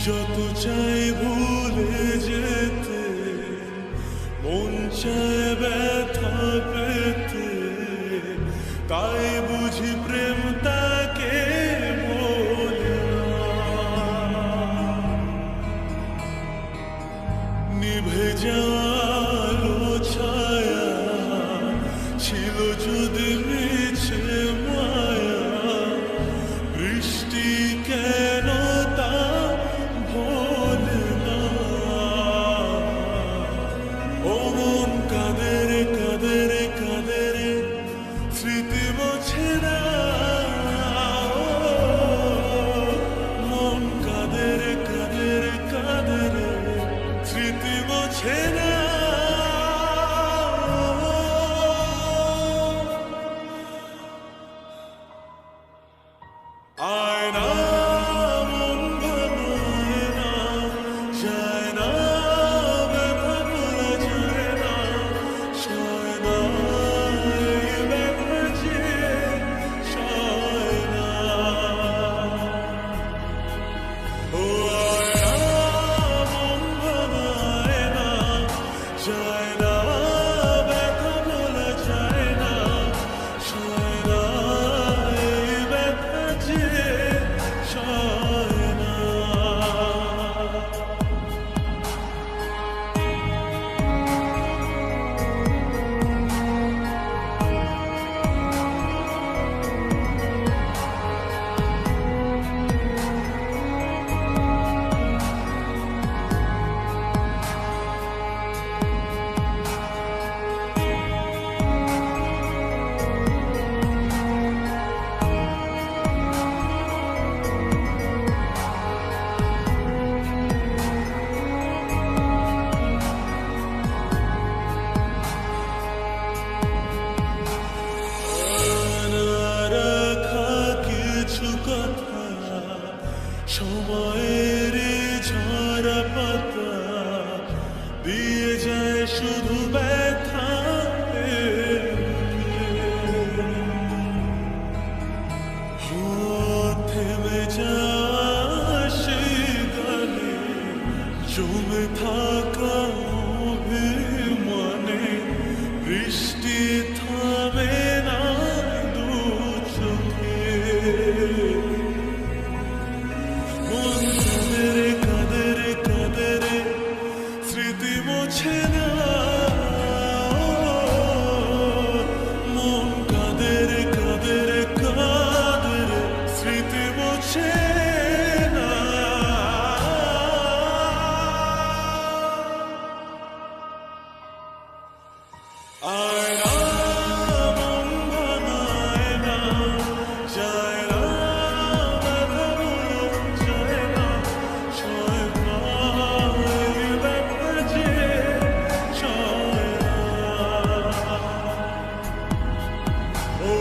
যত চাই ভুলে যেতে, মন চায় ব্যথা পেতে, তাই বুঝি প্রেম তাকে বলে না। নিভে যাওয়ালো ছায়া ছিল যদি মিছে মায়া, বৃষ্টি কেন তা ভোলে না। ও মন কাঁদে রে কাঁদে রে কাঁদে রে, স্মৃতি মোছে না। মন কাঁদে রে কাঁদে রে কাঁদে রে, স্মৃতি মোছে না। আয়না মন ভাঙায় না, যায় না ব্যথা ভোলা যায় না, সয় না এই ব্যথা যে সয় না। ও আয়না মন ভাঙায় না, যায় না ব্যথা ভোলা যায় না, সয় না এই ব্যথা যে সয় না। সময়ের ঝরা পাতা দিয়ে যায় শুধু ব্যথা, থেমে যায় সেই গানে জমে থাকা অভিমানে, বৃষ্টি থামে না দু চোখে। মন কাঁদে রে কাঁদে রে কাঁদে রে, স্মৃতি মোছে না। মন কাঁদে রে কাঁদে রে কাঁদে রে, স্মৃতি মোছে না। আয়না মন ভাঙায় না, যায় না ব্যথা ভোলা যায় না, সয় না এই ব্যথা যে সয় না। ও